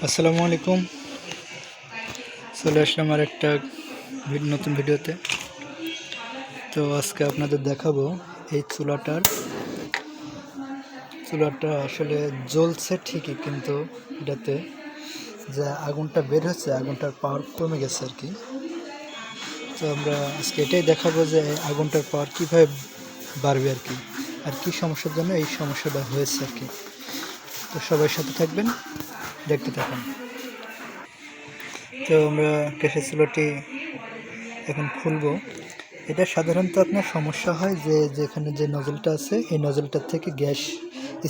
আসসালামু আলাইকুম। চলে আসলাম আর একটা নতুন ভিডিওতে। তো আজকে আপনাদের দেখাবো এই চুলাটা আসলে জ্বলছে ঠিকই, কিন্তু এটাতে যে আগুনটা বের হচ্ছে, আগুনটার পাওয়ার কমে গেছে আর কি। তো আমরা আজকে এটাই দেখাবো যে আগুনটার পাওয়ার কীভাবে বাড়বে আর কি, আর কি সমস্যার জন্য এই সমস্যাটা হয়েছে আর কি। তো সবাই সাথে থাকবেন, দেখতে থাকুন। তো আমরা গ্যাসের চুলাটি এখন খুলবো। এটা সাধারণত আপনার সমস্যা হয় যে যেখানে যে নজলটা আছে এই নজলটার থেকে গ্যাস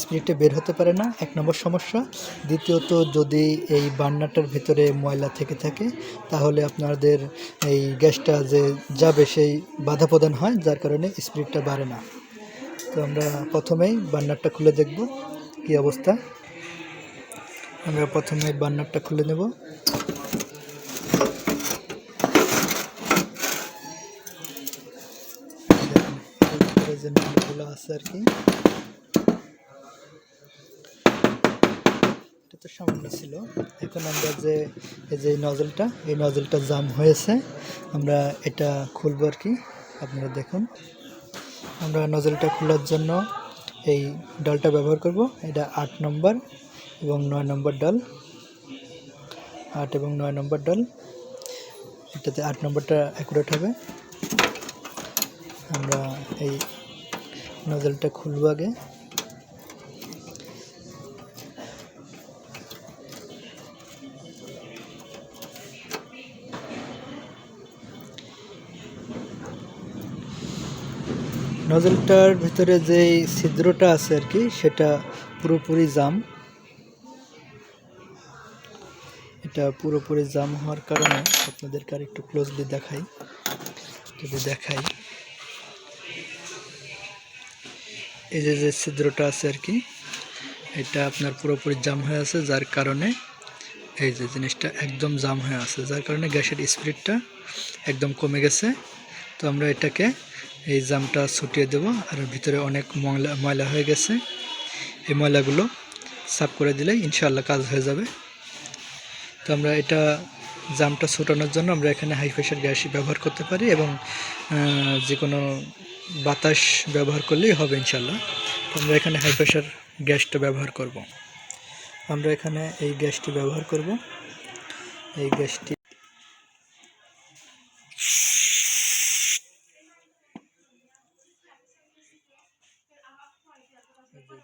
স্পিরিটে বের হতে পারে না, এক নম্বর সমস্যা। দ্বিতীয়ত, যদি এই বার্নারটার ভিতরে ময়লা থেকে থাকে তাহলে আপনাদের এই গ্যাসটা যে যাবে সেই বাধা প্রদান হয়, যার কারণে স্পিরিটটা বাড়ে না। তো আমরা প্রথমেই বার্নারটা খুলে দেখব কি অবস্থা। আমরা প্রথমে বার্নারটা খুলে নেব। যে নলগুলো আছে আর কি, এটা তো সামান্য ছিল। এখন আমরা যে এই যে নজলটা জাম হয়েছে, আমরা এটা খুলবো আর কি। আপনারা দেখুন, আমরা নজলটা খোলার জন্য এই ডালটা ব্যবহার করব। এটা 8 নম্বর এবং 9 নম্বর ডাল, 8 এবং 9 নম্বর ডাল। এটাতে 8 নম্বরটা অ্যাকুরেট হবে। আমরা এই নজলটা খুলবো আগে। নজলটার ভিতরে যে ছিদ্রটা আছে আর কি, সেটা পুরোপুরি জাম। এটা পুরোপুরি জাম হওয়ার কারণে আপনাদেরকে আর একটু ক্লোজলি দেখাই। যদি দেখাই, এই যে ছিদ্রটা আছে আর কি, এটা আপনার পুরোপুরি জাম হয়ে আছে, যার কারণে এই যে জিনিসটা একদম জাম হয়ে আছে, যার কারণে গ্যাসের স্পিডটা একদম কমে গেছে। তো আমরা এটাকে এই জামটা ছুটিয়ে দেব। আর ভিতরে অনেক ময়লা হয়ে গেছে, এই ময়লাগুলো সাফ করে দিলে ইনশাআল্লাহ কাজ হয়ে যাবে। তো আমরা এটা জামটা ছোটানোর জন্য আমরা এখানে হাই প্রেশার গ্যাসই ব্যবহার করতে পারি, এবং যে কোনো বাতাস ব্যবহার করলেই হবে ইনশাআল্লাহ। তো আমরা এখানে হাই প্রেশার গ্যাসটা ব্যবহার করব। আমরা এখানে এই গ্যাসটি ব্যবহার করব। এই গ্যাসটি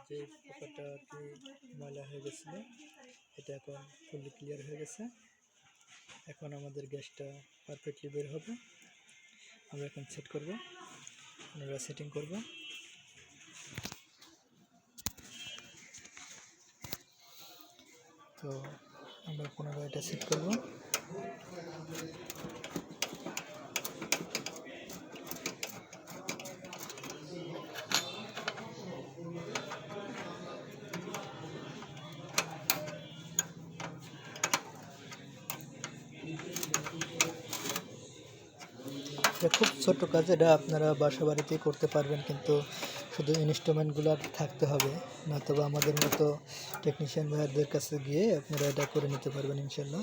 যে পোকাটা আর কি ময়লা হয়ে গেছিলো, এটা এখন ফুললি ক্লিয়ার হয়ে গেছে। এখন আমাদের গ্যাসটা পারফেক্টলি বের হবে। আমরা এখন সেট করব, আমরা সেটিং করব। তো আমরা পুনরায় এটা সেট করব। এটা খুব ছোট কাজ, এটা আপনারা বাসা বাড়িতেই করতে পারবেন, কিন্তু শুধু ইনস্ট্রুমেন্টগুলো থাকতে হবে, নয়তোবা আমাদের মতো টেকনিশিয়ান ভাইয়ারদের কাছে গিয়ে আপনারা এটা করে নিতে পারবেন ইনশাল্লাহ।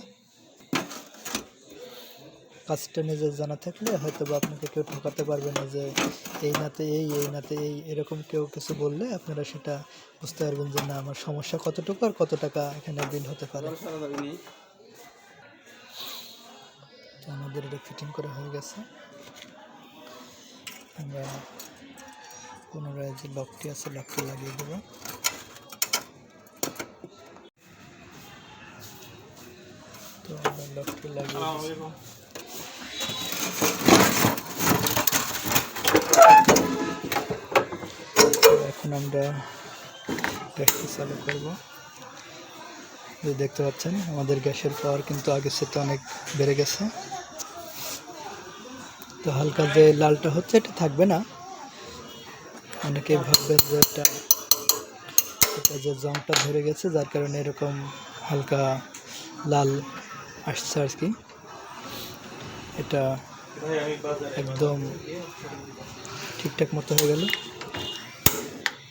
কাজটা নিজে জানা থাকলে হয়তো বা আপনাকে কেউ ঠকাতে পারবে না, যে এই নাতে এই এরকম কেউ কিছু বললে আপনারা সেটা বুঝতে পারবেন যে না, আমার সমস্যা কতটুকু আর কত টাকা এখানে বিল হতে পারে। তো আমাদের এটা ফিটিং করা হয়ে গেছে। আমরা পুনরায় যে লকটি আছে লকটি লাগিয়ে দেব। তো আমরা লকটি লাগিয়ে দেব। এখন আমরা গ্যাসটি চালু করব। যে দেখতে পাচ্ছেন আমাদের গ্যাসের পাওয়ার কিন্তু আগের সাথে অনেক বেড়ে গেছে। তো হালকা যে লালটা হচ্ছে এটা থাকবে না, অনেকে ভাববেন যে এটা যে জংটা ধরে গেছে যার কারণে এরকম হালকা লাল আসছে আর কি। এটা একদম ঠিকঠাক মতো হয়ে গেল।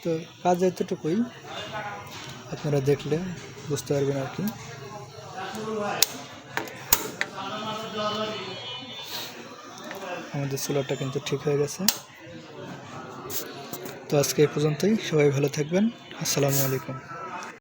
তো কাজ এতটুকুই, আপনারা দেখলে বুঝতে পারবেন আর কি। আমাদের চুলাটা কিন্তু ঠিক হয়ে গেছে। তো আজকে এই পর্যন্তই, সবাই ভালো থাকবেন। আসসালামু আলাইকুম।